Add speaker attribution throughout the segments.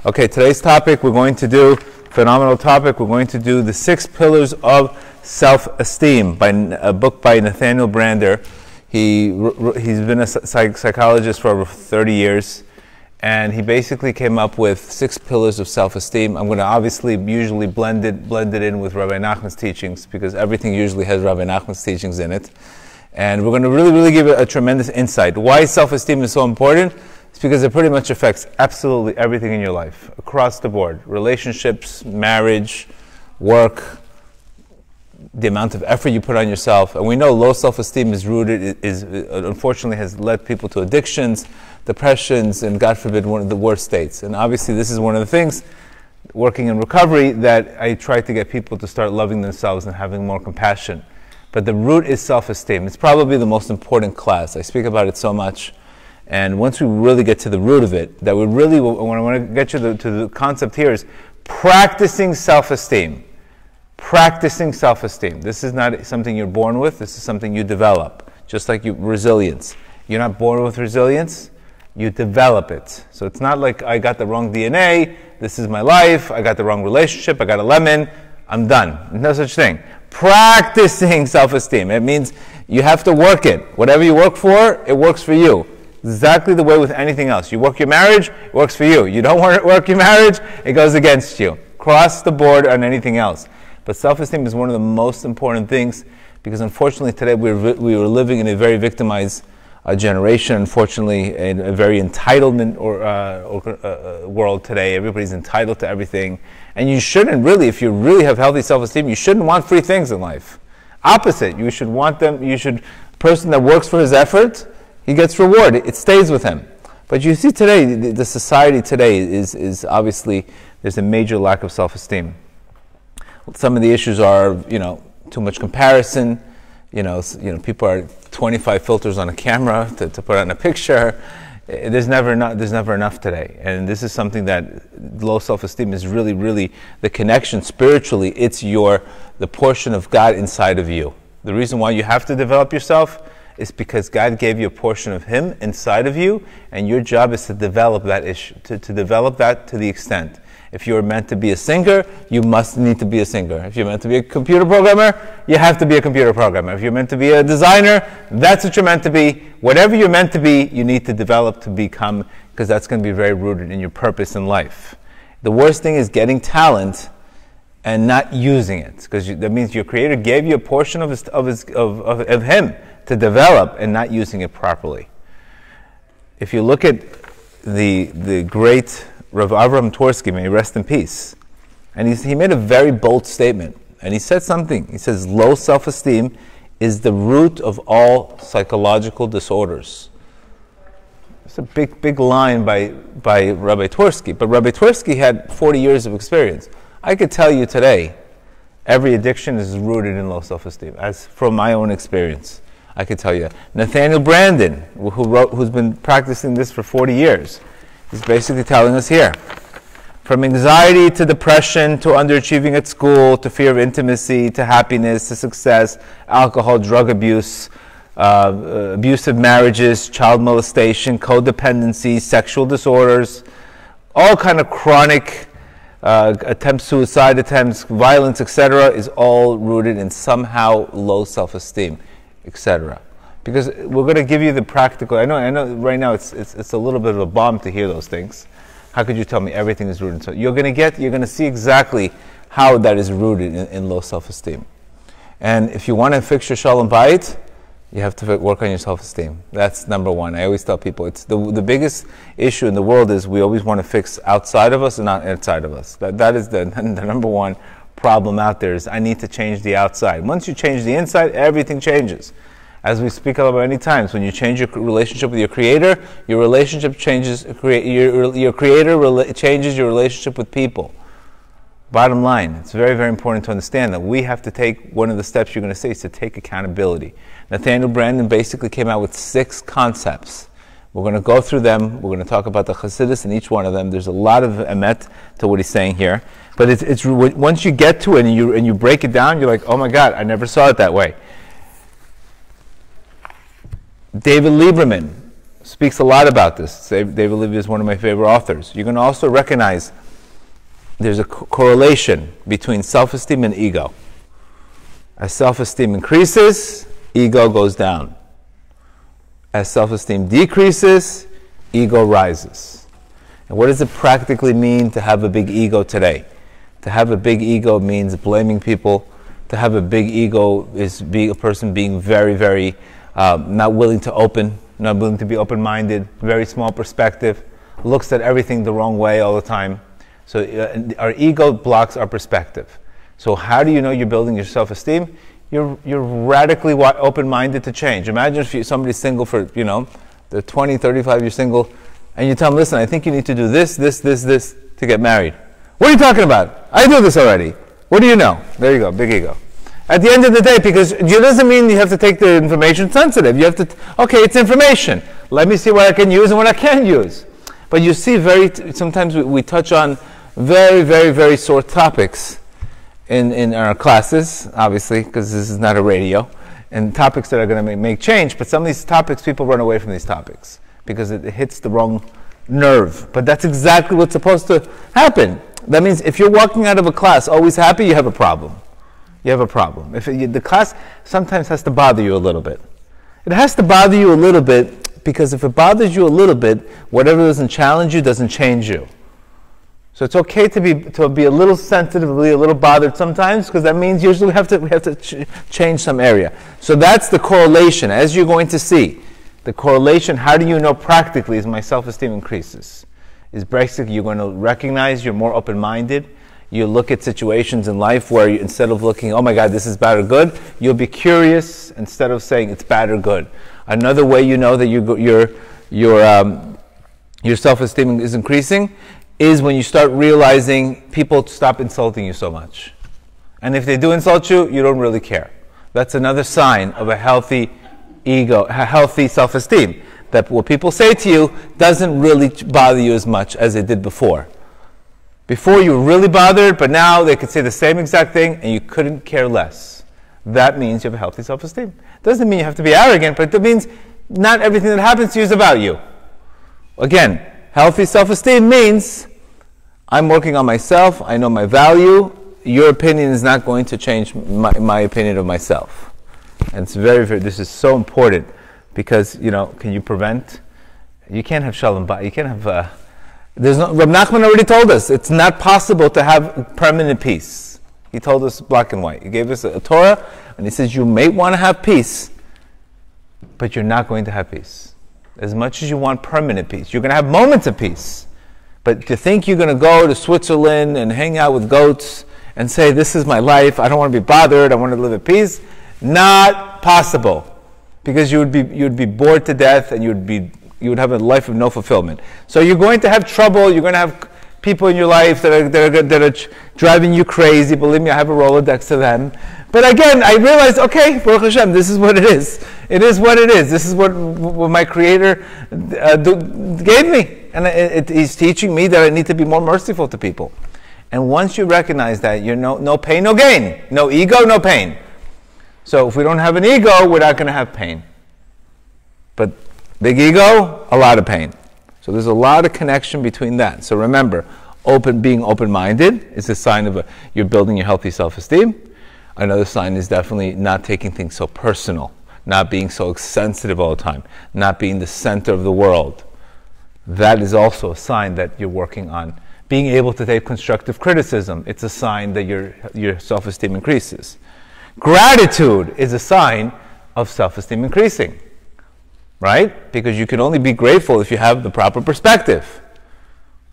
Speaker 1: Okay, today's topic we're going to do, phenomenal topic, we're going to do the 6 pillars of self-esteem, by a book by Nathaniel Brander. He's been a psychologist for over 30 years, and he basically came up with 6 pillars of self-esteem. I'm going to obviously usually blend it in with Rabbi Nachman's teachings, because everything usually has Rabbi Nachman's teachings in it. And we're going to really give it a tremendous insight. Why self-esteem is so important? It's because it pretty much affects absolutely everything in your life, across the board. Relationships, marriage, work, the amount of effort you put on yourself. And we know low self-esteem is rooted, unfortunately has led people to addictions, depressions, and God forbid, one of the worst states. And obviously this is one of the things, working in recovery, that I try to get people to start loving themselves and having more compassion. But the root is self-esteem. It's probably the most important class. I speak about it so much. And once we really get to the root of it, that we really, when I want to get you to the concept here is practicing self-esteem. Practicing self-esteem. This is not something you're born with. This is something you develop. Just like resilience. You're not born with resilience. You develop it. So it's not like I got the wrong DNA. This is my life. I got the wrong relationship. I got a lemon. I'm done. No such thing. Practicing self-esteem. It means you have to work it. Whatever you work for, it works for you. Exactly the way with anything else. You work your marriage, it works for you. You don't work your marriage, it goes against you. Cross the board on anything else. But self-esteem is one of the most important things, because unfortunately today we were living in a very victimized generation. Unfortunately, in a very entitlement world today. Everybody's entitled to everything. And you shouldn't really, if you really have healthy self-esteem, you shouldn't want free things in life. Opposite, you should want them, person that works for his effort, he gets rewarded. It stays with him. But you see today, the society today is obviously, there's a major lack of self-esteem. Some of the issues are, too much comparison. People are 25 filters on a camera to put on a picture. There's never enough today. And this is something that low self-esteem is really the connection spiritually. It's the portion of God inside of you. The reason why you have to develop yourself is because God gave you a portion of Him inside of you, and your job is to develop that issue, to develop that to the extent. If you're meant to be a singer, you must need to be a singer. If you're meant to be a computer programmer, you have to be a computer programmer. If you're meant to be a designer, that's what you're meant to be. Whatever you're meant to be, you need to develop to become, because that's going to be very rooted in your purpose in life. The worst thing is getting talent and not using it, because that means your Creator gave you a portion of Him to develop and not using it properly. If you look at the great Rav Avram Torsky, may he rest in peace, and he made a very bold statement, and he said something. He says, low self-esteem is the root of all psychological disorders. It's a big line by Rabbi Torsky, but Rabbi Torsky had 40 years of experience. I could tell you today, every addiction is rooted in low self-esteem, as from my own experience. I could tell you. Nathaniel Brander, who's been practicing this for 40 years, is basically telling us here. From anxiety to depression, to underachieving at school, to fear of intimacy, to happiness, to success, alcohol, drug abuse, abusive marriages, child molestation, codependency, sexual disorders, all kind of chronic suicide attempts, violence, etc., is all rooted in somehow low self-esteem, etc. Because we're going to give you the practical. I know. Right now it's a little bit of a bomb to hear those things. How could you tell me everything is rooted? So you're going to see exactly how that is rooted in low self-esteem. And if you want to fix your shalom bayit, you have to work on your self-esteem. That's number one. I always tell people it's the biggest issue in the world is we always want to fix outside of us and not inside of us. That is the number one problem out there is I need to change the outside. Once you change the inside, everything changes. As we speak about many times, when you change your relationship with your Creator, your relationship changes. Your Creator changes your relationship with people. Bottom line, it's very important to understand that we have to take, one of the steps you're going to say is to take accountability. Nathaniel Brander basically came out with 6 concepts. We're going to go through them. We're going to talk about the Chassidus in each one of them. There's a lot of emet to what he's saying here. But it's once you get to it and you break it down, you're like, oh my God, I never saw it that way. David Lieberman speaks a lot about this. David Levy is one of my favorite authors. You're going to also recognize there's a correlation between self-esteem and ego. As self-esteem increases, ego goes down. As self-esteem decreases, ego rises. And what does it practically mean to have a big ego today? To have a big ego means blaming people. To have a big ego is being a person being very, very not willing to open, not willing to be open-minded, very small perspective, looks at everything the wrong way all the time. So our ego blocks our perspective. So how do you know you're building your self-esteem? You're radically open-minded to change. Imagine if somebody's single for, they're 20, 35 years single, and you tell them, listen, I think you need to do this to get married. What are you talking about? I do this already. What do you know? There you go, big ego. At the end of the day, because it doesn't mean you have to take the information sensitive. You have to, okay, it's information. Let me see what I can use and what I can't use. But you see, sometimes we touch on very, very, very sore topics in our classes, obviously, because this is not a radio, and topics that are going to make change. But some of these topics, people run away from these topics because it hits the wrong nerve. But that's exactly what's supposed to happen. That means if you're walking out of a class always happy, you have a problem. You have a problem. The class sometimes has to bother you a little bit. It has to bother you a little bit because if it bothers you a little bit, whatever doesn't challenge you doesn't change you. So it's okay to be a little sensitive, a little bothered sometimes, because that means usually we have to change some area. So that's the correlation. As you're going to see, the correlation, how do you know practically is my self-esteem increases? Is basically you're going to recognize you're more open-minded. You look at situations in life where instead of looking, oh my God, this is bad or good, you'll be curious instead of saying it's bad or good. Another way you know that your self-esteem is increasing is when you start realizing people stop insulting you so much. And if they do insult you, you don't really care. That's another sign of a healthy ego, a healthy self-esteem. That what people say to you doesn't really bother you as much as it did before. Before you were really bothered, but now they could say the same exact thing and you couldn't care less. That means you have a healthy self-esteem. Doesn't mean you have to be arrogant, but it means not everything that happens to you is about you. Again, healthy self-esteem means I'm working on myself, I know my value, your opinion is not going to change my opinion of myself. And it's very, very, this is so important. Because, can you prevent? You can't have shalom bayit. You can't have, Rab Nachman already told us, it's not possible to have permanent peace. He told us black and white. He gave us a Torah, and he says you may want to have peace, but you're not going to have peace. As much as you want permanent peace. You're going to have moments of peace. But to think you're going to go to Switzerland and hang out with goats and say, this is my life, I don't want to be bothered, I want to live at peace, not possible. Because you would be bored to death and you would have a life of no fulfillment. So you're going to have trouble. You're going to have people in your life that are driving you crazy. Believe me, I have a Rolodex to them. But again, I realized, okay, Baruch Hashem, this is what it is. It is what it is. This is what my Creator gave me, and He's teaching me that I need to be more merciful to people. And once you recognize that, you're no pain, no gain, no ego, no pain. So if we don't have an ego, we're not going to have pain. But big ego, a lot of pain. So there's a lot of connection between that. So remember, being open-minded is a sign of you're building your healthy self-esteem. Another sign is definitely not taking things so personal, not being so sensitive all the time, not being the center of the world. That is also a sign that you're working on being able to take constructive criticism. It's a sign that your self-esteem increases. Gratitude is a sign of self-esteem increasing, right? Because you can only be grateful if you have the proper perspective,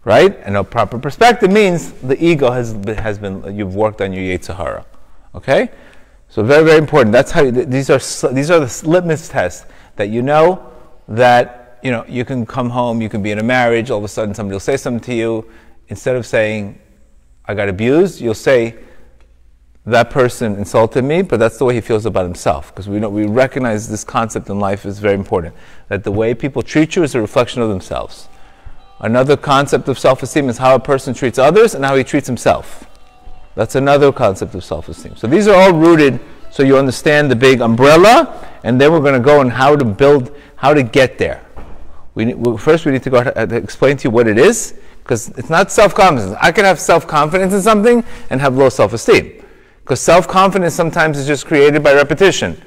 Speaker 1: right? And a proper perspective means the ego has been you've worked on your Yetzer Hara, okay? So very, very important. That's how these are the litmus tests that you know that you can come home, you can be in a marriage, all of a sudden somebody will say something to you. Instead of saying, I got abused, you'll say, that person insulted me, but that's the way he feels about himself. Because we recognize this concept in life is very important. That the way people treat you is a reflection of themselves. Another concept of self-esteem is how a person treats others and how he treats himself. That's another concept of self-esteem. So these are all rooted so you understand the big umbrella, and then we're going to go on how to get there. First we need to go to explain to you what it is, because it's not self-confidence. I can have self-confidence in something and have low self-esteem, because self-confidence sometimes is just created by repetition.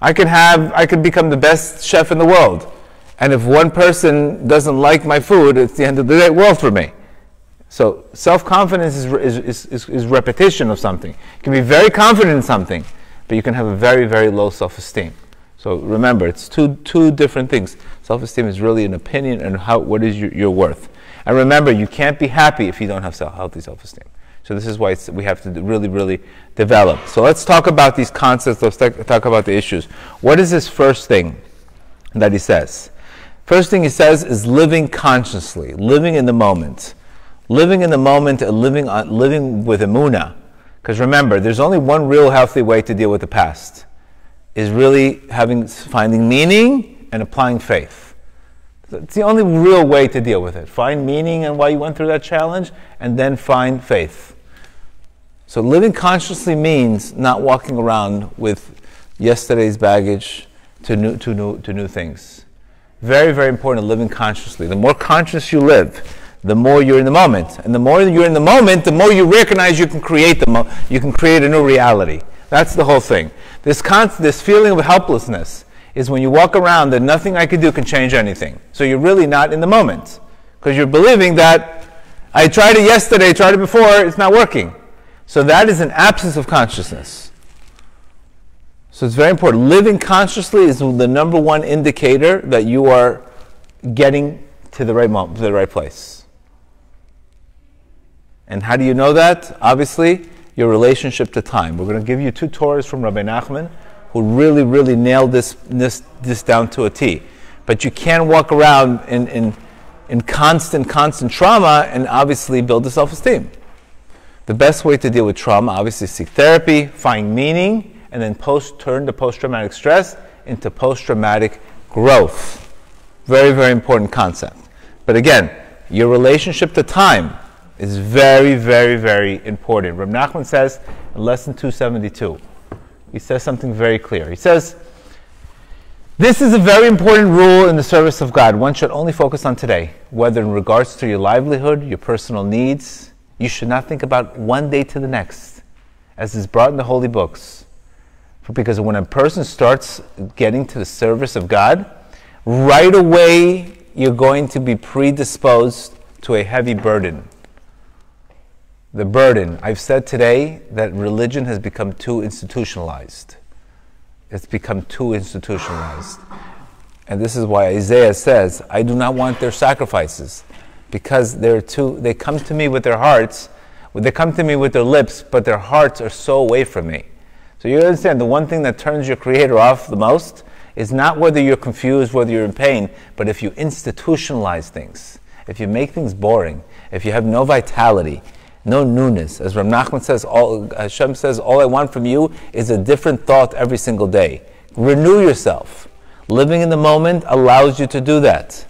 Speaker 1: I could become the best chef in the world, and if one person doesn't like my food, it's the end of the world for me. So self-confidence is repetition of something. You can be very confident in something, but you can have a very, very low self-esteem. So remember, it's two different things. Self-esteem is really an opinion and what is your worth. And remember, you can't be happy if you don't have healthy self-esteem. So this is why we have to really, really develop. So let's talk about these concepts. Let's talk about the issues. What is this first thing that he says? First thing he says is living consciously, living in the moment. Living in the moment and living with emunah. Because remember, there's only one real healthy way to deal with the past, is really finding meaning and applying faith. It's the only real way to deal with it. Find meaning in why you went through that challenge, and then find faith. So living consciously means not walking around with yesterday's baggage to new things. Very, very important, living consciously. The more conscious you live, the more you're in the moment. And the more you're in the moment, the more you recognize you can create a new reality. That's the whole thing. This feeling of helplessness is when you walk around that nothing I can do can change anything. So you're really not in the moment, because you're believing that I tried it yesterday, tried it before, it's not working. So that is an absence of consciousness. So it's very important. Living consciously is the number one indicator that you are getting to the right moment, to the right place. And how do you know that? Obviously, your relationship to time. We're going to give you 2 Torahs from Rabbi Nachman, who really, really nailed this down to a T. But you can't walk around in constant trauma and obviously build a self-esteem. The best way to deal with trauma, obviously, is seek therapy, find meaning, and then turn the post-traumatic stress into post-traumatic growth. Very, very important concept. But again, your relationship to time is very, very, very important. Reb Nachman says in lesson 272, he says something very clear. He says, this is a very important rule in the service of God. One should only focus on today, whether in regards to your livelihood, your personal needs. You should not think about one day to the next, as is brought in the holy books. Because when a person starts getting to the service of God, right away you're going to be predisposed to a heavy burden. The burden. I've said today that religion has become too institutionalized. It's become too institutionalized. And this is why Isaiah says, I do not want their sacrifices, because they come to me with their hearts, they come to me with their lips, but their hearts are so away from me. So you understand, the one thing that turns your Creator off the most is not whether you're confused, whether you're in pain, but if you institutionalize things, if you make things boring, if you have no vitality, no newness. As Rav Nachman says, Hashem says, all I want from you is a different thought every single day. Renew yourself. Living in the moment allows you to do that.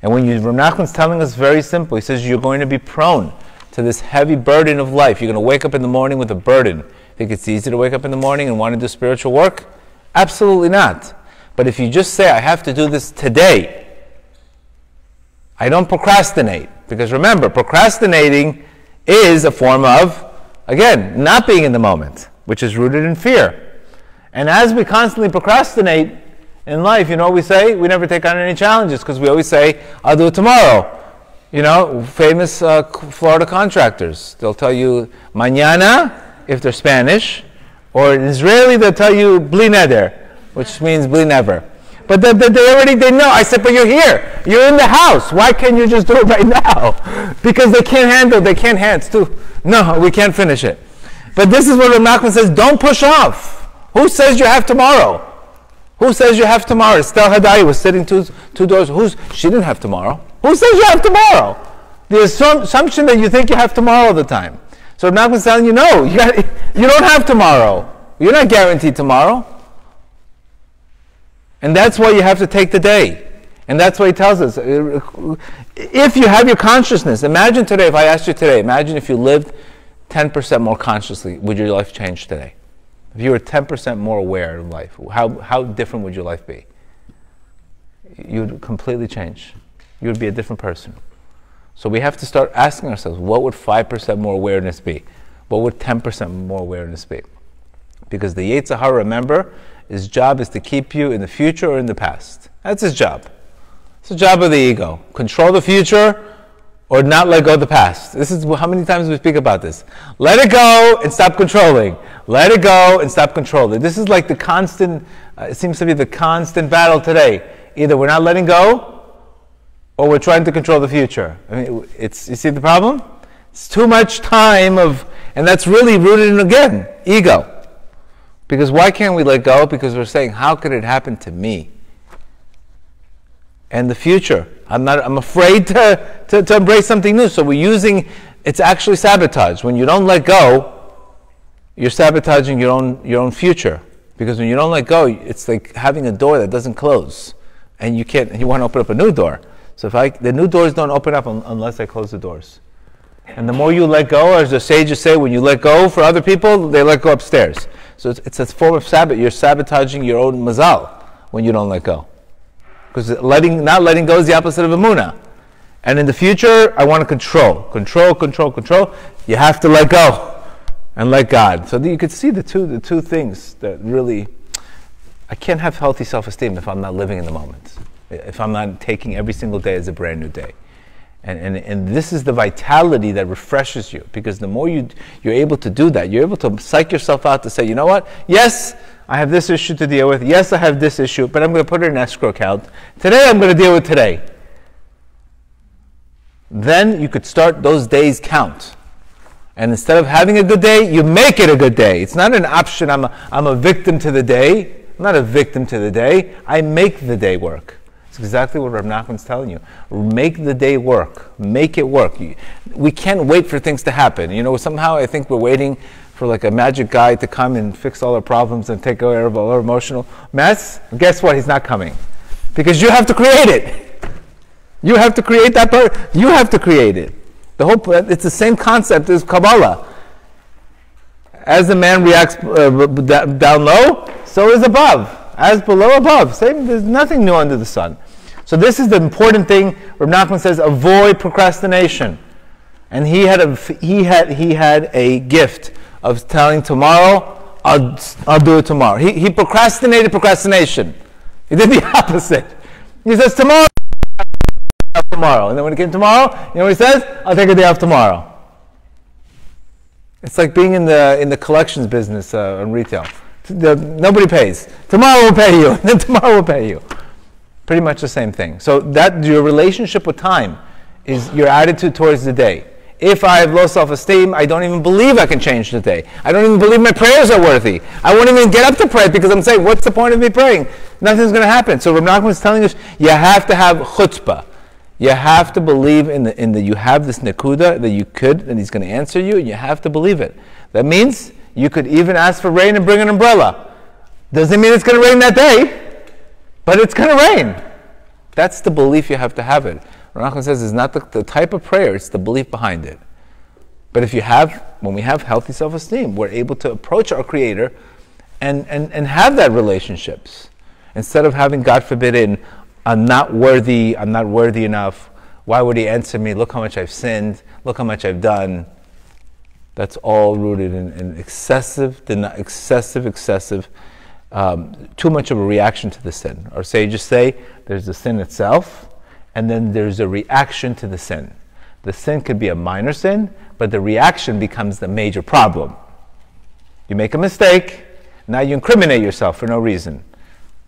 Speaker 1: And Rav Nachman's telling us very simple. He says you're going to be prone to this heavy burden of life. You're going to wake up in the morning with a burden. Think it's easy to wake up in the morning and want to do spiritual work? Absolutely not. But if you just say, I have to do this today, I don't procrastinate. Because remember, procrastinating is a form of, again, not being in the moment, which is rooted in fear. And as we constantly procrastinate in life, you know what we say? We never take on any challenges, because we always say, I'll do it tomorrow. You know, famous Florida contractors, they'll tell you, mañana, if they're Spanish, or in Israeli, they'll tell you, bli neder, which means bli never. But they know. I said, but you're here. You're in the house. Why can't you just do it right now? Because they can't hands too. No, we can't finish it. But this is what Rav Nachman says, don't push off. Who says you have tomorrow? Who says you have tomorrow? Estelle Hadayi was sitting two doors. She didn't have tomorrow. Who says you have tomorrow? The assumption that you think you have tomorrow all the time. So Rav Nachman's telling you, no, you don't have tomorrow. You're not guaranteed tomorrow. And that's why you have to take the day. And that's why he tells us, if you have your consciousness, imagine today, if I asked you today, imagine if you lived 10% more consciously, would your life change today? If you were 10% more aware of life, how different would your life be? you'd completely change. You would be a different person. So we have to start asking ourselves, what would 5% more awareness be? What would 10% more awareness be? Because the Yetzer Hara, remember, his job is to keep you in the future or in the past. That's his job. It's the job of the ego. Control the future or not let go of the past. This is how many times we speak about this. Let it go and stop controlling. Let it go and stop controlling. This is like the constant, it seems to be the constant battle today. Either we're not letting go or we're trying to control the future. I mean, you see the problem? It's too much time and that's really rooted in, again, ego. Because why can't we let go? Because we're saying, how could it happen to me? And the future. I'm afraid to embrace something new. So we're using, it's actually sabotage. When you don't let go, you're sabotaging your own future. Because when you don't let go, it's like having a door that doesn't close. And you want to open up a new door. So the new doors don't open up unless I close the doors. And the more you let go, as the sages say, when you let go for other people, they let go upstairs. So it's a form of sabotage. You're sabotaging your own mazal when you don't let go. Because not letting go is the opposite of emunah. And in the future, I want to control. Control, control, control. You have to let go and let God. So you could see the two things that really, I can't have healthy self-esteem if I'm not living in the moment. If I'm not taking every single day as a brand new day. And this is the vitality that refreshes you, because the more you're able to do that, you're able to psych yourself out to say, you know what, yes, I have this issue to deal with, yes, I have this issue, but I'm going to put it in an escrow account. Today I'm going to deal with today. Then you could start those days count. And instead of having a good day, you make it a good day. It's not an option, I'm a victim to the day. I'm not a victim to the day, I make the day work. It's exactly what Rav Nachman's telling you. Make the day work. Make it work. We can't wait for things to happen. You know, somehow I think we're waiting for like a magic guy to come and fix all our problems and take care of all our emotional mess. Guess what? He's not coming. Because you have to create it. You have to create that part. You have to create it. It's the same concept as Kabbalah. As the man reacts down low, so is above. As below, above. Same. There's nothing new under the sun. So this is the important thing. Rav Nachman says, avoid procrastination. And he had a gift of telling tomorrow, I'll do it tomorrow. He procrastinated procrastination. He did the opposite. He says tomorrow, and then when it came tomorrow, you know what he says? I'll take a day off tomorrow. It's like being in the collections business in retail. Nobody pays. Tomorrow we'll pay you. And then tomorrow we'll pay you. Pretty much the same thing. So that your relationship with time is your attitude towards the day. If I have low self-esteem, I don't even believe I can change the day. I don't even believe my prayers are worthy. I won't even get up to pray because I'm saying, what's the point of me praying? Nothing's going to happen. So Rav Nachman is telling us, you have to have chutzpah. You have to believe in the you have this nekuda that you could, and he's going to answer you, and you have to believe it. That means you could even ask for rain and bring an umbrella. Doesn't mean it's going to rain that day, but it's going to rain. That's the belief you have to have it. Rav Nachman says it's not the type of prayer, it's the belief behind it. But when we have healthy self-esteem, we're able to approach our Creator and have that relationships. Instead of having, God forbid, I'm not worthy enough, why would He answer me? Look how much I've sinned, look how much I've done. That's all rooted in excessive, too much of a reaction to the sin. Our sages say there's the sin itself, and then there's a reaction to the sin. The sin could be a minor sin, but the reaction becomes the major problem. You make a mistake, now you incriminate yourself for no reason.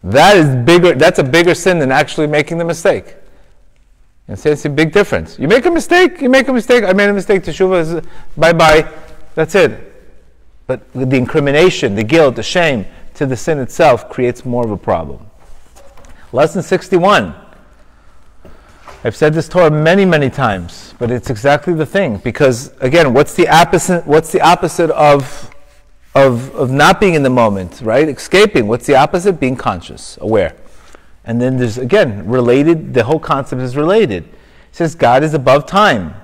Speaker 1: That's a bigger sin than actually making the mistake. And so it's a big difference. You make a mistake, I made a mistake, teshuvah is bye-bye, that's it. But the incrimination, the guilt, the shame to the sin itself creates more of a problem. Lesson 61. I've said this Torah many, many times, but it's exactly the thing. Because again, what's the opposite of not being in the moment, right? Escaping. What's the opposite? Being conscious, aware. And then there's, again, related, the whole concept is related. It says God is above time.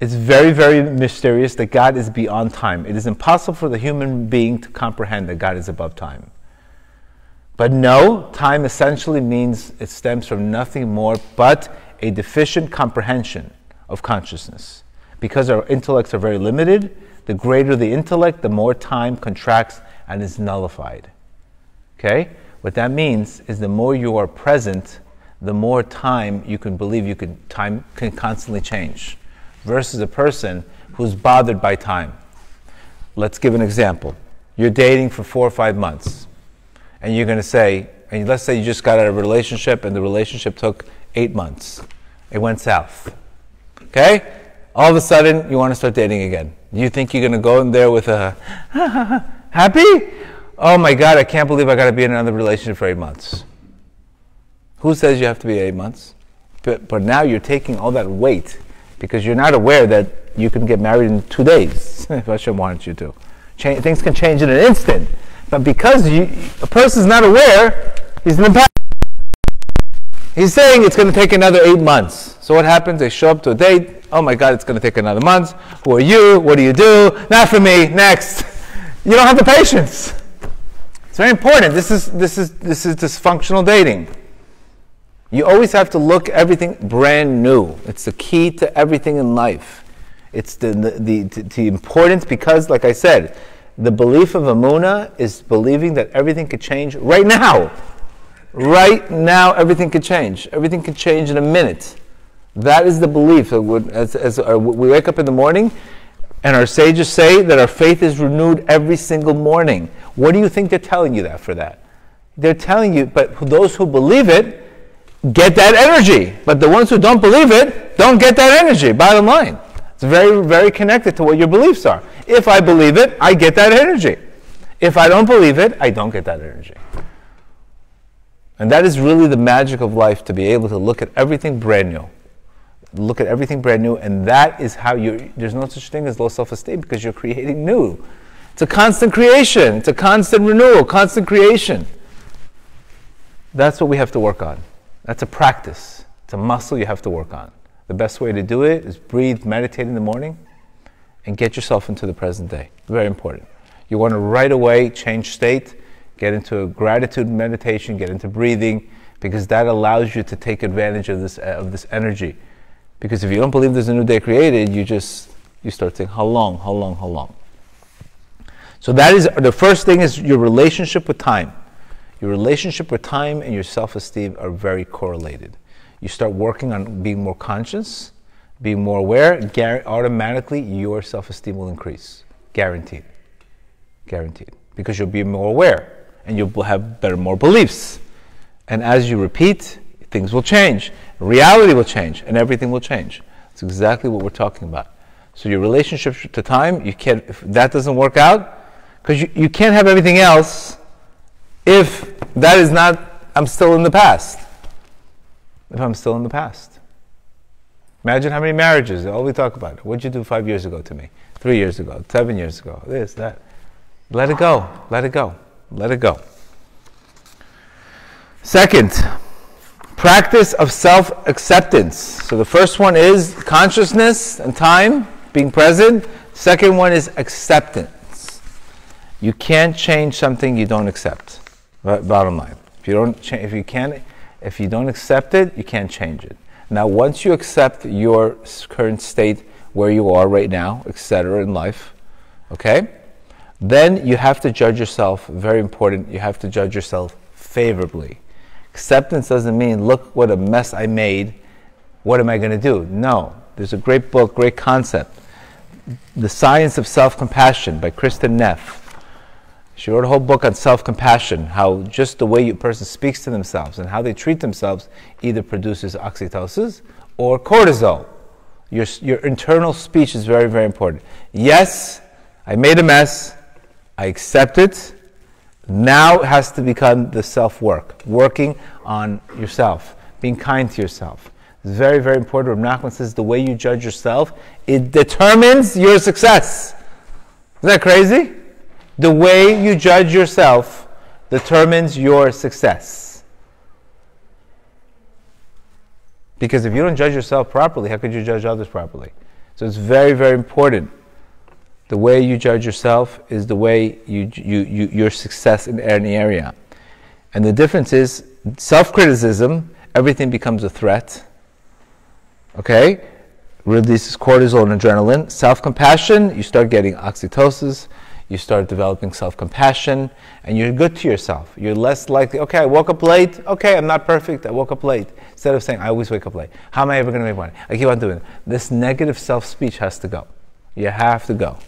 Speaker 1: It's very, very mysterious that God is beyond time. It is impossible for the human being to comprehend that God is above time. But no, time essentially means it stems from nothing more but a deficient comprehension of consciousness. Because our intellects are very limited, the greater the intellect, the more time contracts and is nullified. Okay? What that means is the more you are present, the more time you can believe time can constantly change. Versus a person who's bothered by time. Let's give an example. You're dating for 4 or 5 months. And you're going to say, and let's say you just got out of a relationship and the relationship took 8 months. It went south. Okay? All of a sudden, you want to start dating again. Do you think you're going to go in there with a, happy? Oh my God, I can't believe I got to be in another relationship for 8 months. Who says you have to be 8 months? But now you're taking all that weight because you're not aware that you can get married in 2 days, if Hashem wants you to. Things can change in an instant. But because a person's not aware, he's in the past. He's saying it's going to take another 8 months. So what happens? They show up to a date. Oh my God, it's going to take another month. Who are you? What do you do? Not for me. Next. You don't have the patience. It's very important. This is dysfunctional dating. You always have to look at everything brand new. It's the key to everything in life. It's the importance because, like I said, the belief of Emunah is believing that everything could change right now. Right now, everything could change. Everything could change in a minute. That is the belief. As we wake up in the morning, and our sages say that our faith is renewed every single morning. What do you think they're telling you that for that? They're telling you, but those who believe it get that energy. But the ones who don't believe it don't get that energy, bottom line. It's very, very connected to what your beliefs are. If I believe it, I get that energy. If I don't believe it, I don't get that energy. And that is really the magic of life, to be able to look at everything brand new. Look at everything brand new, and that is how there's no such thing as low self-esteem, because you're creating new. It's a constant creation. It's a constant renewal, constant creation. That's what we have to work on. That's a practice. It's a muscle you have to work on. The best way to do it is breathe, meditate in the morning, and get yourself into the present day. Very important. You want to right away change state, get into a gratitude meditation, get into breathing, because that allows you to take advantage of this energy. Because if you don't believe there's a new day created, you start thinking, how long? So that is, the first thing is your relationship with time. Your relationship with time and your self-esteem are very correlated. You start working on being more conscious, being more aware, automatically your self-esteem will increase. Guaranteed. Guaranteed. Because you'll be more aware and you'll have more beliefs. And as you repeat, things will change. Reality will change and everything will change. That's exactly what we're talking about. So your relationship to time, if that doesn't work out, because you can't have everything else if that is not, I'm still in the past. If I'm still in the past. Imagine how many marriages, all we talk about. What'd you do 5 years ago to me? 3 years ago, 7 years ago, this, that. Let it go, let it go, let it go. Second, practice of self-acceptance. So the first one is consciousness and time, being present. Second one is acceptance. You can't change something you don't accept. Bottom line. If you don't accept it, you can't change it. Now, once you accept your current state, where you are right now, etc. in life, okay, then you have to judge yourself. Very important. You have to judge yourself favorably. Acceptance doesn't mean, look what a mess I made. What am I going to do? No. There's a great book, great concept, The Science of Self-Compassion by Kristen Neff. She wrote a whole book on self-compassion, how just the way a person speaks to themselves and how they treat themselves either produces oxytocin or cortisol. Your internal speech is very, very important. Yes, I made a mess. I accept it. Now it has to become the self-work, working on yourself, being kind to yourself. It's very, very important. Rav Nachman says the way you judge yourself, it determines your success. Isn't that crazy? The way you judge yourself determines your success. Because if you don't judge yourself properly, how could you judge others properly? So it's very, very important. The way you judge yourself is the way your success in any area. And the difference is self-criticism, everything becomes a threat. Okay? Releases cortisol and adrenaline. Self-compassion, you start getting oxytocin, you start developing self-compassion, and you're good to yourself. You're less likely, okay, I woke up late. Okay, I'm not perfect, I woke up late. Instead of saying, I always wake up late. How am I ever going to make money? I keep on doing it. This negative self-speech has to go. You have to go.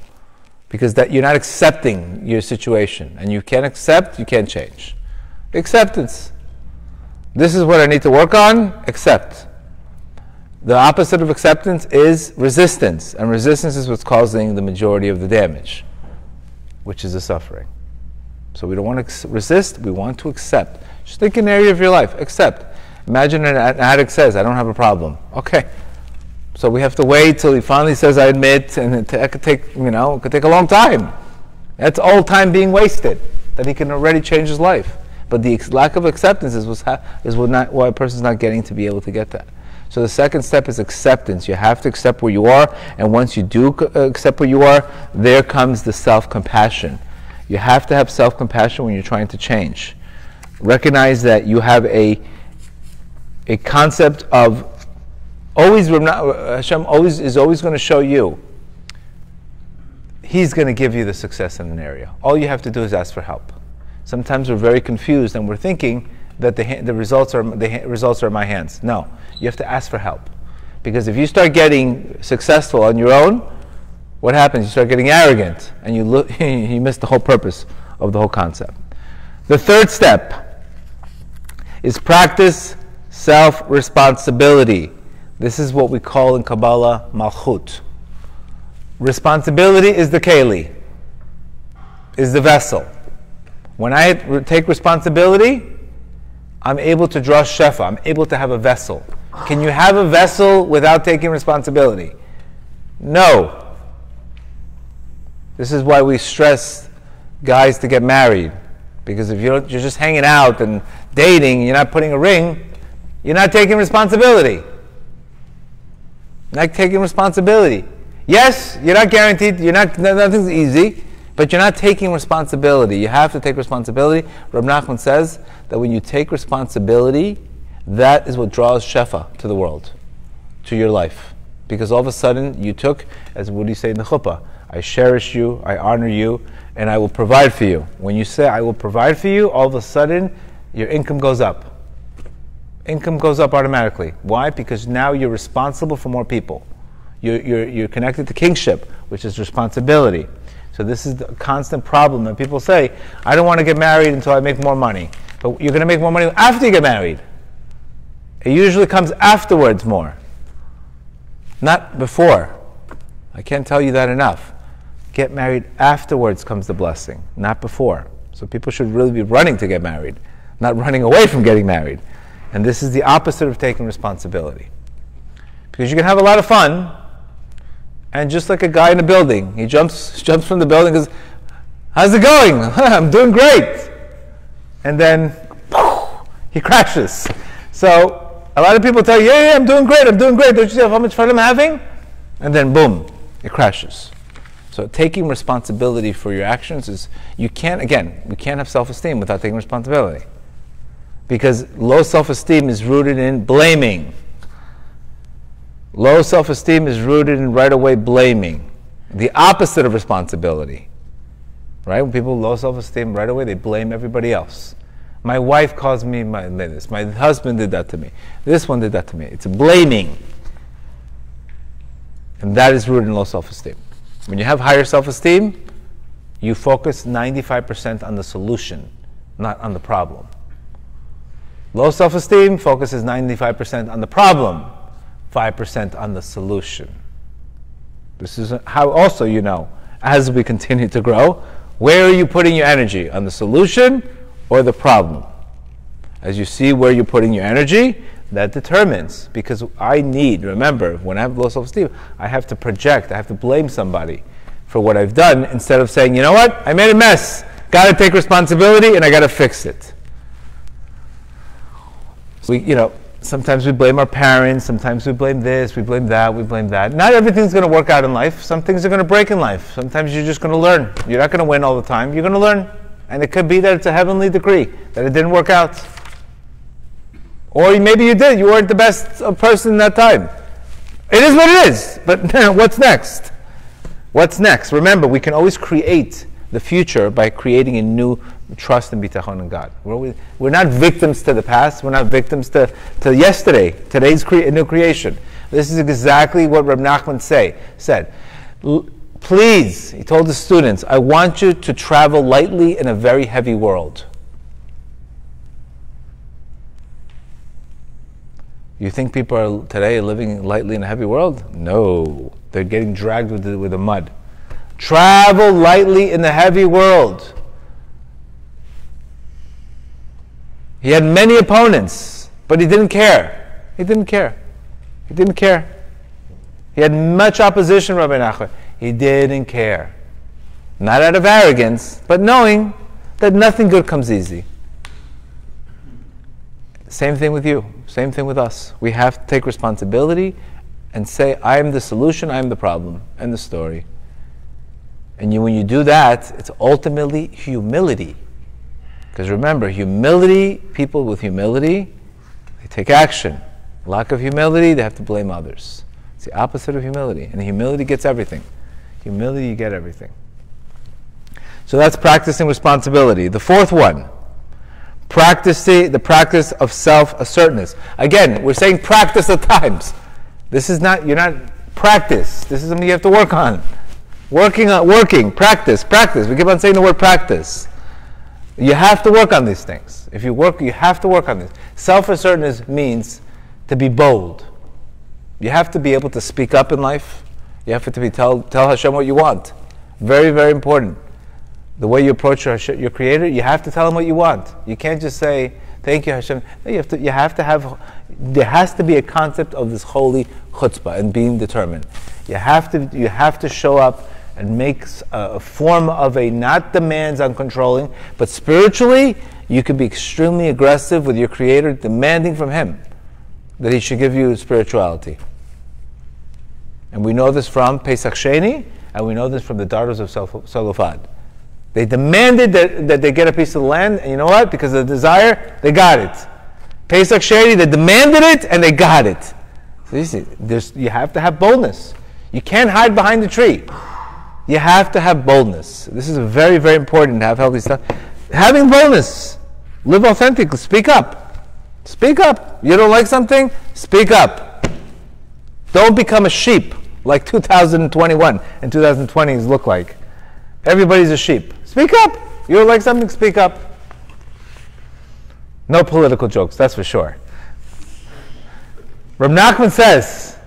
Speaker 1: Because that you're not accepting your situation. And you can't accept, you can't change. Acceptance. This is what I need to work on. Accept. The opposite of acceptance is resistance. And resistance is what's causing the majority of the damage, which is the suffering. So we don't want to resist, we want to accept. Just think an area of your life. Accept. Imagine an addict says, I don't have a problem. Okay. So we have to wait till he finally says, I admit, and it could take, it could take a long time. That's all time being wasted, that he can already change his life. But the lack of acceptance is why a person's not getting to be able to get that. So the second step is acceptance. You have to accept where you are, and once you do accept where you are, there comes the self-compassion. You have to have self-compassion when you're trying to change. Recognize that you have a concept of Hashem is always going to show you. He's going to give you the success in an area. All you have to do is ask for help. Sometimes we're very confused and we're thinking that the results are in my hands. No, you have to ask for help. Because if you start getting successful on your own, what happens? You start getting arrogant and you miss the whole purpose of the whole concept. The third step is practice self-responsibility. This is what we call in Kabbalah malchut. Responsibility is the keli, is the vessel. When I take responsibility, I'm able to draw shefa. I'm able to have a vessel. Can you have a vessel without taking responsibility? No. This is why we stress guys to get married. Because if you're just hanging out and dating, you're not putting a ring, you're not taking responsibility. Not taking responsibility. Yes, you're not guaranteed, nothing's easy, but you're not taking responsibility. You have to take responsibility. Reb Nachman says that when you take responsibility, that is what draws shefa to the world, to your life. Because all of a sudden you took, as what do you say in the chuppah, I cherish you, I honor you, and I will provide for you. When you say I will provide for you, all of a sudden your income goes up. Income goes up automatically. Why? Because now you're responsible for more people. You're connected to kingship, which is responsibility. So this is the constant problem that people say, I don't want to get married until I make more money. But you're going to make more money after you get married. It usually comes afterwards more, not before. I can't tell you that enough. Get married afterwards comes the blessing, not before. So people should really be running to get married, not running away from getting married. And this is the opposite of taking responsibility. Because you can have a lot of fun, and just like a guy in a building, he jumps from the building and goes, how's it going? I'm doing great. And then he crashes. So a lot of people tell you, yeah, I'm doing great. Don't you see how much fun I'm having? And then boom, it crashes. So taking responsibility for your actions is, we can't have self-esteem without taking responsibility. Because low self-esteem is rooted in blaming. Low self-esteem is rooted in right away blaming. The opposite of responsibility. Right? When people have low self-esteem, right away they blame everybody else. My wife caused me this. My husband did that to me. This one did that to me. It's blaming. And that is rooted in low self-esteem. When you have higher self-esteem, you focus 95% on the solution, not on the problem. Low self-esteem focuses 95% on the problem, 5% on the solution. This is how also you know, as we continue to grow, where are you putting your energy? On the solution or the problem? As you see where you're putting your energy, that determines. Because remember, when I have low self-esteem, I have to project, I have to blame somebody for what I've done, instead of saying, you know what, I made a mess, got to take responsibility and I got to fix it. Sometimes we blame our parents, sometimes we blame this, we blame that, we blame that. Not everything's going to work out in life. Some things are going to break in life. Sometimes you're just going to learn. You're not going to win all the time. You're going to learn. And it could be that it's a heavenly decree, that it didn't work out. Or maybe you did. You weren't the best person in that time. It is what it is. But what's next? What's next? Remember, we can always create the future by creating a new trust and bitachon in God. We're not victims to the past. We're not victims to yesterday. Today's new creation. This is exactly what Reb Nachman said. Please, he told the students, I want you to travel lightly in a very heavy world. You think people are today living lightly in a heavy world? No. They're getting dragged with the mud. Travel lightly in the heavy world. He had many opponents, but he didn't care. He didn't care. He didn't care. He had much opposition, Rabbi Nachman. He didn't care. Not out of arrogance, but knowing that nothing good comes easy. Same thing with you. Same thing with us. We have to take responsibility and say, I am the solution, I am the problem. End the story. And when you do that, it's ultimately humility. Because remember, humility, people with humility, they take action. Lack of humility, they have to blame others. It's the opposite of humility. And humility gets everything. Humility, you get everything. So that's practicing responsibility. The fourth one, the practice of self-assertiveness. Again, we're saying practice at times. You're not practice. This is something you have to work on. Practice. We keep on saying the word practice. You have to work on these things. If you work, you have to work on this. Self-assertiveness means to be bold. You have to be able to speak up in life. You have to tell Hashem what you want. Very, very important. The way you approach your Creator, you have to tell Him what you want. You can't just say, thank you, Hashem. No, there has to be a concept of this holy chutzpah and being determined. You have to show up and make a form of not demands on controlling, but spiritually, you can be extremely aggressive with your Creator, demanding from Him that He should give you spirituality. And we know this from Pesach Sheni, and we know this from the daughters of Selofad. They demanded that they get a piece of the land, and you know what? Because of the desire, they got it. Pesach Sheni, they demanded it, and they got it. So you see, you have to have boldness. You can't hide behind the tree. You have to have boldness. This is very, very important to have healthy stuff. Having boldness. Live authentically. Speak up. Speak up. You don't like something? Speak up. Don't become a sheep like 2021 and 2020s look like. Everybody's a sheep. Speak up. You don't like something? Speak up. No political jokes, that's for sure. Reb Nachman says,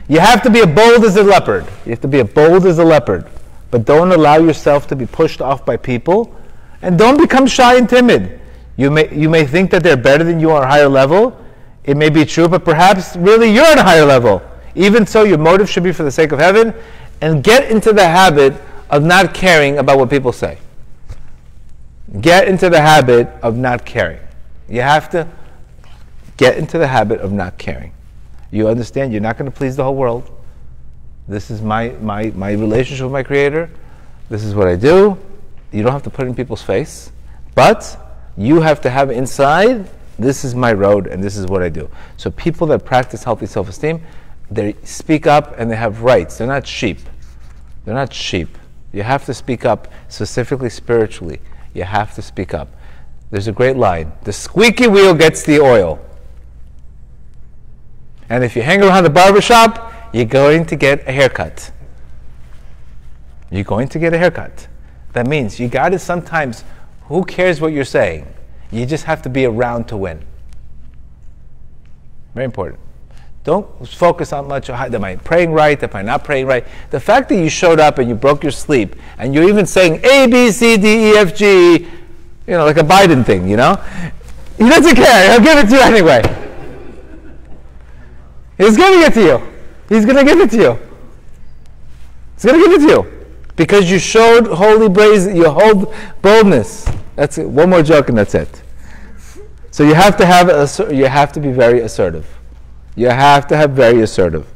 Speaker 1: you have to be as bold as a leopard. You have to be as bold as a leopard. But don't allow yourself to be pushed off by people. And don't become shy and timid. You may think that they're better than you on a higher level. It may be true, but perhaps really you're on a higher level. Even so, your motive should be for the sake of heaven. And get into the habit of not caring about what people say. Get into the habit of not caring. You have to get into the habit of not caring. You understand you're not going to please the whole world. This is my relationship with my Creator. This is what I do. You don't have to put it in people's face. But you have to have inside, this is my road and this is what I do. So people that practice healthy self-esteem, they speak up and they have rights. They're not sheep. They're not sheep. You have to speak up, specifically spiritually. You have to speak up. There's a great line. The squeaky wheel gets the oil. And if you hang around the barbershop, you're going to get a haircut. You're going to get a haircut. That means you got to sometimes, who cares what you're saying? You just have to be around to win. Very important. Don't focus on much, am I praying right, am I not praying right? The fact that you showed up and you broke your sleep, and you're even saying A, B, C, D, E, F, G, like a Biden thing, He doesn't care, he'll give it to you anyway. He's giving it to you. He's going to give it to you. He's going to give it to you. Because you showed holy brazen, you hold boldness. That's it. One more joke and that's it. So you have to be very assertive. You have to have very assertive.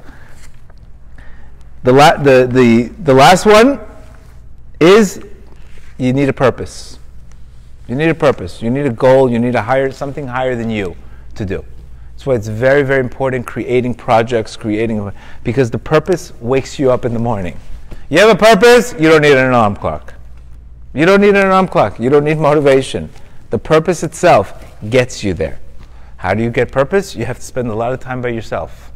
Speaker 1: The last one is you need a purpose. You need a purpose. You need a goal. You need something higher than you to do. That's why it's very, very important creating projects, because the purpose wakes you up in the morning. You have a purpose, you don't need an alarm clock. You don't need an alarm clock. You don't need motivation. The purpose itself gets you there. How do you get purpose? You have to spend a lot of time by yourself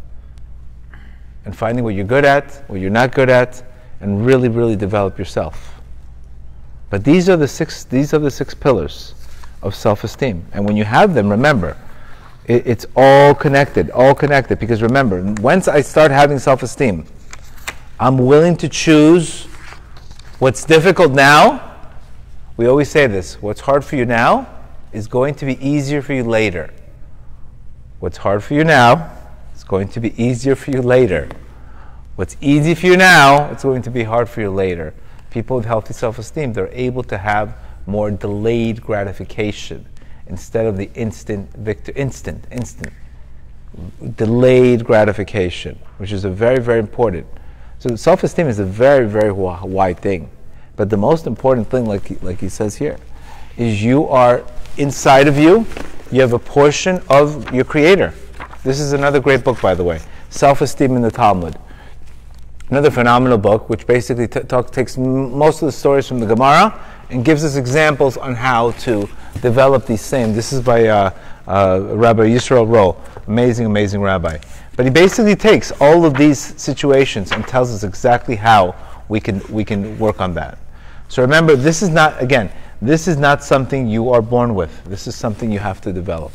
Speaker 1: and finding what you're good at, what you're not good at, and really, really develop yourself. But these are the six pillars of self-esteem. And when you have them, remember, it's all connected, because remember, once I start having self-esteem, I'm willing to choose what's difficult now. We always say this, what's hard for you now is going to be easier for you later. What's hard for you now is going to be easier for you later. What's easy for you now, it's going to be hard for you later. People with healthy self-esteem, they're able to have more delayed gratification instead of the instant delayed gratification, which is a very, very important. So self-esteem is a very, very wide thing. But the most important thing, like he says here, is you are inside of you, you have a portion of your Creator. This is another great book, by the way, Self-Esteem in the Talmud. Another phenomenal book, which basically takes most of the stories from the Gemara and gives us examples on how to develop these same. This is by Rabbi Yisrael Rowe, amazing, amazing rabbi. But he basically takes all of these situations and tells us exactly how we can work on that. So remember, this is not something you are born with. This is something you have to develop.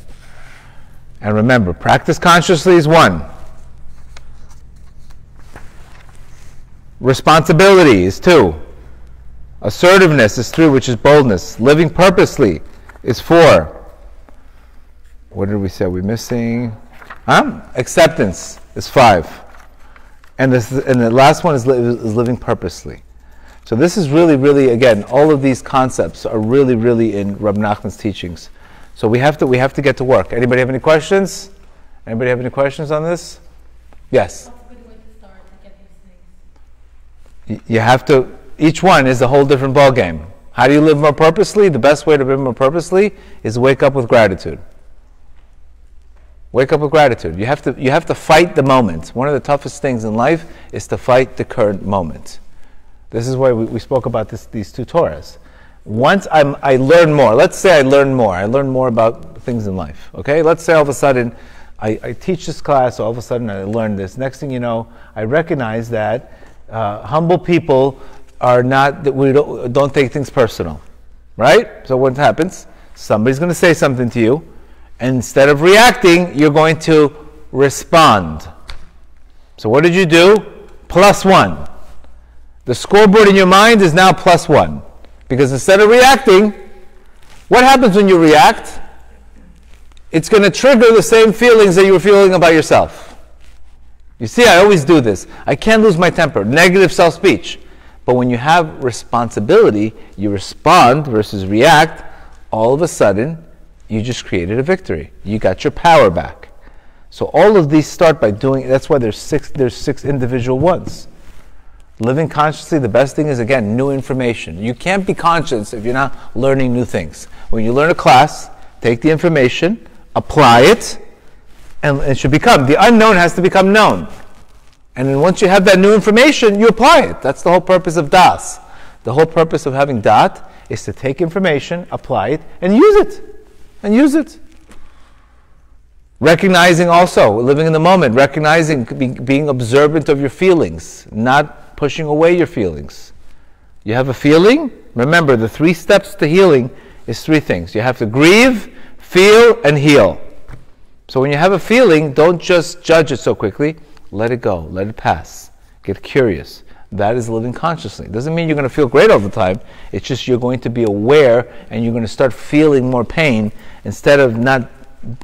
Speaker 1: And remember, practice consciously is 1. Responsibility is 2. Assertiveness is 3, which is boldness. Living purposely is 4. What did we say? We're missing? Acceptance is 5. And the last one is living purposely. So this is really, really, again, all of these concepts are really, really in Rab Nachman's teachings. So we have to get to work. Anybody have any questions? Anybody have any questions on this? Yes.
Speaker 2: What's a good way to start to get these things?
Speaker 1: You have to. Each one is a whole different ball game. How do you live more purposely? The best way to live more purposely is wake up with gratitude. Wake up with gratitude. You have to fight the moment. One of the toughest things in life is to fight the current moment. This is why we spoke about these 2 Torahs. Once I learn more, let's say I learn more about things in life, okay? Let's say all of a sudden I teach this class, all of a sudden I learn this. Next thing you know, I recognize that humble people are not, that we don't take things personal, right? So what happens? Somebody's going to say something to you, and instead of reacting, you're going to respond. So what did you do? +1. The scoreboard in your mind is now +1. Because instead of reacting, what happens when you react? It's going to trigger the same feelings that you were feeling about yourself. You see, I always do this. I can't lose my temper. Negative self-speech. But when you have responsibility, you respond versus react, all of a sudden, you just created a victory. You got your power back. So all of these start by doing, that's why there's six individual ones. Living consciously, the best thing is, again, new information. You can't be conscious if you're not learning new things. When you learn a class, take the information, apply it, and it should become, the unknown has to become known. And then once you have that new information, you apply it. That's the whole purpose of Das. The whole purpose of having Dat is to take information, apply it, and use it. Recognizing also, living in the moment, recognizing, being observant of your feelings, not pushing away your feelings. You have a feeling, remember the 3 steps to healing is 3 things. You have to grieve, feel, and heal. So when you have a feeling, don't just judge it so quickly. Let it go, let it pass. Get curious. That is living consciously. It doesn't mean you're going to feel great all the time. It's just you're going to be aware and you're going to start feeling more pain instead of not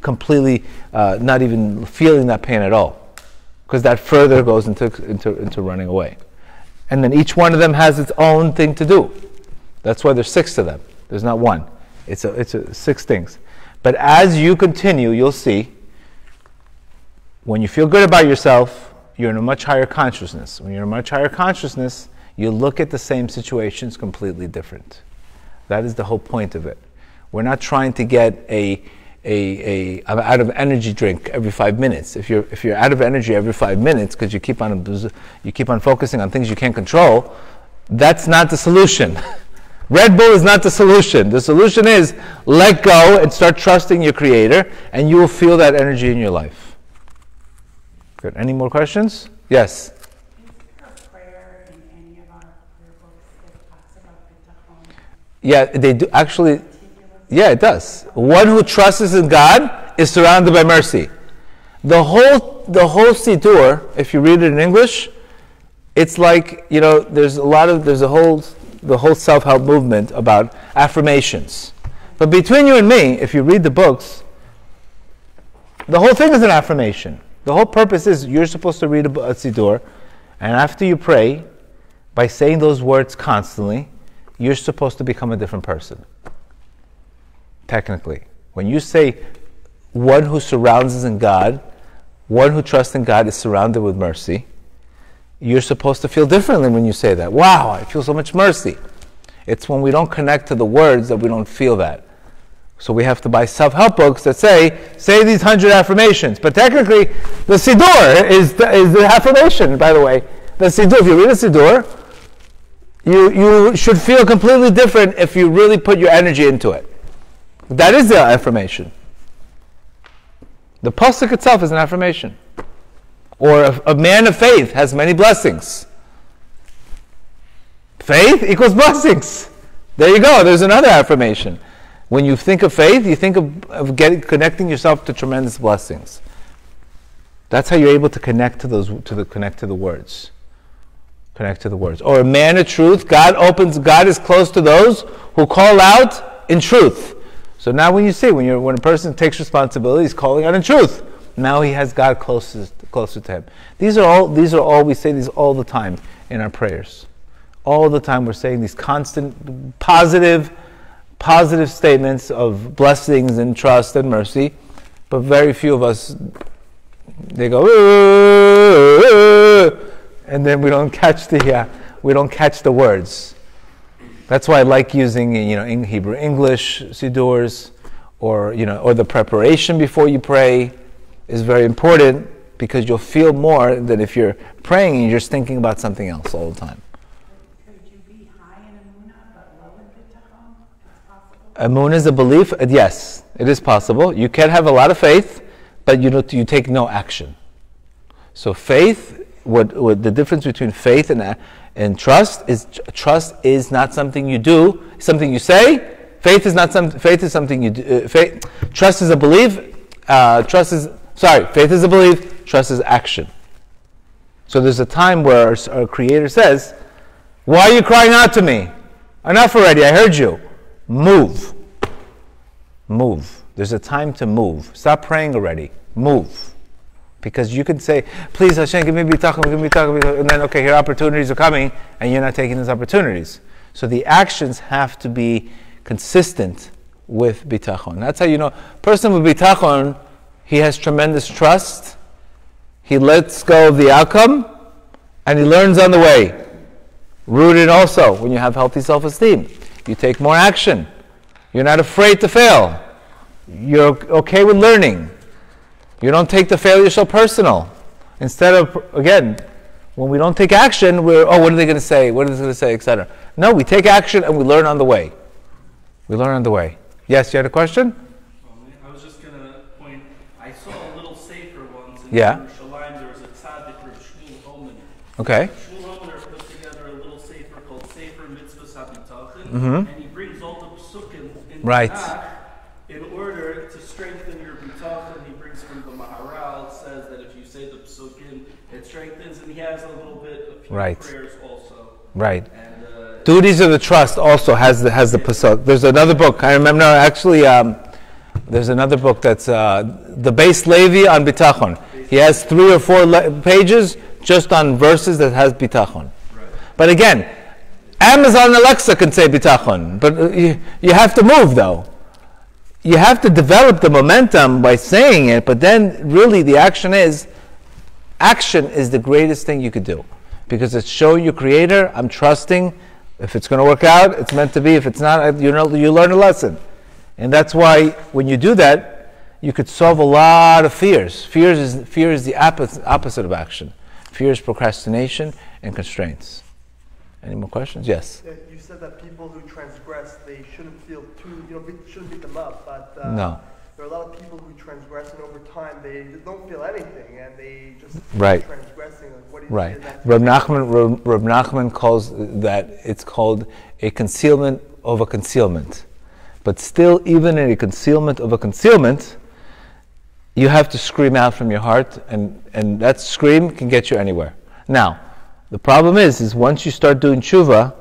Speaker 1: completely, not even feeling that pain at all. Because that further goes into running away. And then each one of them has its own thing to do. That's why there's 6 of them. There's not 1. It's 6 things. But as you continue, you'll see, when you feel good about yourself, you're in a much higher consciousness. When you're in a much higher consciousness, you look at the same situations completely different. That is the whole point of it. We're not trying to get I'm out of energy drink every 5 minutes. If you're out of energy every 5 minutes because you keep on focusing on things you can't control, that's not the solution. Red Bull is not the solution. The solution is let go and start trusting your Creator, and you will feel that energy in your life. Good. Any more questions? Yes.
Speaker 2: Is there a prayer in any of our prayer books that talks about bitachon?
Speaker 1: Yeah, they do actually. Yeah, it does. One who trusts in God is surrounded by mercy. The whole Siddur, if you read it in English, it's like, there's the whole self-help movement about affirmations. But between you and me, if you read the books, the whole thing is an affirmation. The whole purpose is you're supposed to read a Siddur, and after you pray, by saying those words constantly, you're supposed to become a different person. Technically. When you say, one who surrounds us in God, one who trusts in God is surrounded with mercy, you're supposed to feel differently when you say that. Wow, I feel so much mercy. It's when we don't connect to the words that we don't feel that. So we have to buy self-help books that say these 100 affirmations. But technically, the Siddur is the affirmation, by the way. The Siddur, if you read a Siddur, you should feel completely different if you really put your energy into it. That is the affirmation. The pasuk itself is an affirmation. Or a man of faith has many blessings. Faith equals blessings. There you go. There's another affirmation. When you think of faith, you think of connecting yourself to tremendous blessings. That's how you're able to connect to the words. Connect to the words. Or a man of truth. God is close to those who call out in truth. So now when you see, when a person takes responsibility, he's calling out in truth. Now he has God closer to him. These are all we say these all the time in our prayers. All the time we're saying these constant positive statements of blessings and trust and mercy, but very few of us, they go, and then we don't catch the words. That's why I like using in Hebrew English Siddurs, or the preparation before you pray is very important, because you'll feel more than if you're praying and you're just thinking about something else all the time.
Speaker 2: Could you be high in Emunah but low in bitachon? It's possible?
Speaker 1: Emunah is a belief. Yes, it is possible. You can have a lot of faith, but you take no action. So faith, what the difference between faith and trust is not something you do, something you say. Faith is something you do. Trust is a belief. Faith is a belief, trust is action. So there's a time where our Creator says, why are you crying out to me? Enough already, I heard you. Move. There's a time to move. Stop praying already. Move. Because you can say, please Hashem, give me bitachon, and then, okay, here opportunities are coming, and you're not taking those opportunities. So the actions have to be consistent with bitachon. That's how you know. Person with bitachon, he has tremendous trust, he lets go of the outcome, and he learns on the way. Rooted also, when you have healthy self-esteem, you take more action. You're not afraid to fail. You're okay with learning. You don't take the failure so personal. Instead of, again, when we don't take action, what are they going to say? What are they going to say, etc. No, we take action and we learn on the way. Yes, you had a question?
Speaker 3: I was just going to point, I saw a little safer once in Yerushalayim. There was a tzaddik, Rav Shmuel Homan.
Speaker 1: Okay.
Speaker 3: Shmuel Homan put together a little safer called Sefer Mitzvahs HaBitachon,
Speaker 1: Mm-hmm.
Speaker 3: and he brings all the psukim in
Speaker 1: Right.
Speaker 3: Tanakh in order to strengthen your bitachon. He brings from the Maharal, it says that if you say the psukim, it strengthens, and he has a little bit of prayers also.
Speaker 1: Right.
Speaker 3: And,
Speaker 1: Duties of the Trust also has the pasuk. There's another book. I remember actually. There's another book that's the Beis Levi on bitachon. He has 3 or 4 pages just on verses that has bitachon.
Speaker 3: Right.
Speaker 1: But again, Amazon and Alexa can say bitachon, but you have to move though. You have to develop the momentum by saying it, but then really the action is the greatest thing you could do, because it's showing your Creator, I'm trusting If it's going to work out, it's meant to be. If it's not, you learn a lesson. And that's why when you do that, you could solve a lot of fears. Fear is the opposite of action. Fear is procrastination and constraints. Any more questions? Yes.
Speaker 4: You said that people who transgress, they shouldn't feel too, shouldn't beat them up. But
Speaker 1: No.
Speaker 4: there are a lot of people who transgress, and over time they don't feel anything, and they just
Speaker 1: Right.
Speaker 4: keep transgressing. Like, what do you
Speaker 1: Right.
Speaker 4: say to that?
Speaker 1: Reb Nachman calls that, it's called a concealment of a concealment. But still, even in a concealment of a concealment, you have to scream out from your heart, and that scream can get you anywhere. Now, the problem is once you start doing tshuva,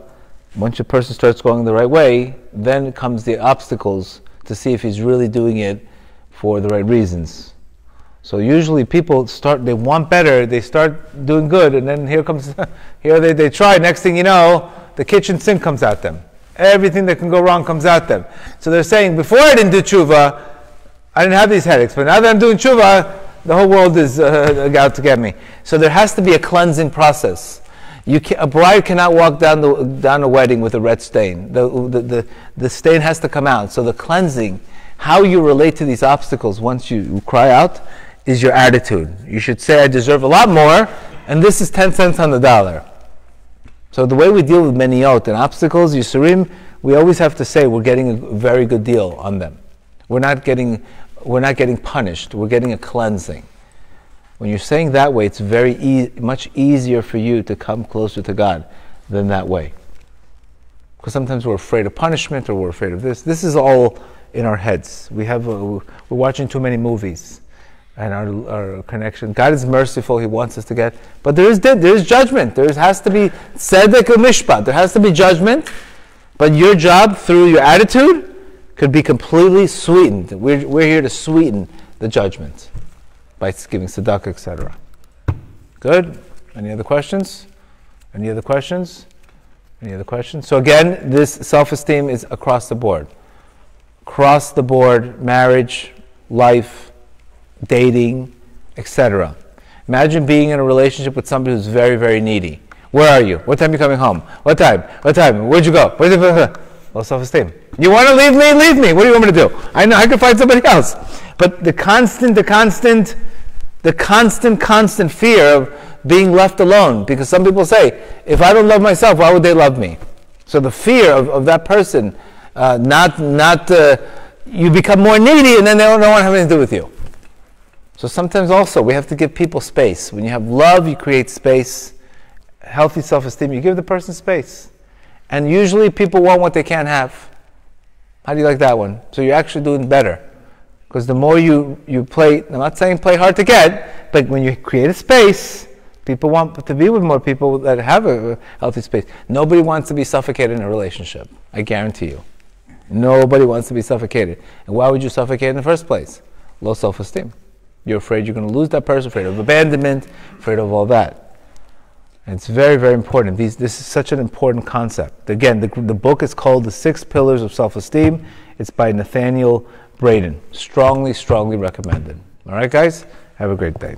Speaker 1: once a person starts going the right way, then comes the obstacles to see if he's really doing it for the right reasons. So usually people they want better, they start doing good, and then here they try, next thing you know, the kitchen sink comes at them. Everything that can go wrong comes at them. So they're saying, before I didn't do tshuva, I didn't have these headaches, but now that I'm doing tshuva, the whole world is out to get me. So there has to be a cleansing process. A bride cannot walk down a wedding with a red stain. The stain has to come out. So the cleansing, how you relate to these obstacles once you cry out, is your attitude. You should say, I deserve a lot more, and this is 10 cents on the dollar. So the way we deal with meniot and obstacles, Yisurim, we always have to say we're getting a very good deal on them. We're not getting punished. We're getting a cleansing. When you're saying that way, it's much easier for you to come closer to God than that way. Because sometimes we're afraid of punishment, or we're afraid of this. This is all in our heads. We're watching too many movies, and our connection. God is merciful; He wants us to get. But there is judgment. There has to be tzedek u'mishpat. There has to be judgment. But your job, through your attitude, could be completely sweetened. We're here to sweeten the judgment by giving tzedakah, etc. Good? Any other questions? Any other questions? Any other questions? So again, this self-esteem is across the board. Across the board, marriage, life, dating, etc. Imagine being in a relationship with somebody who's very, very needy. Where are you? What time are you coming home? What time? What time? Where'd you go? Low self-esteem. You want to leave me? Leave me. What do you want me to do? I know I can find somebody else. But the constant fear of being left alone. Because some people say, if I don't love myself, why would they love me? So the fear of that person, you become more needy, and then they don't want to have anything to do with you. So sometimes also we have to give people space. When you have love, you create space. Healthy self-esteem, you give the person space. And usually people want what they can't have. How do you like that one? So you're actually doing better. Because the more you play, I'm not saying play hard to get, but when you create a space, people want to be with more people that have a healthy space. Nobody wants to be suffocated in a relationship. I guarantee you. Nobody wants to be suffocated. And why would you suffocate in the first place? Low self-esteem. You're afraid you're going to lose that person, afraid of abandonment, afraid of all that. And it's very, very important. This is such an important concept. Again, the book is called The 6 Pillars of Self-Esteem. It's by Nathaniel Braden. Strongly, strongly recommended. All right, guys? Have a great day.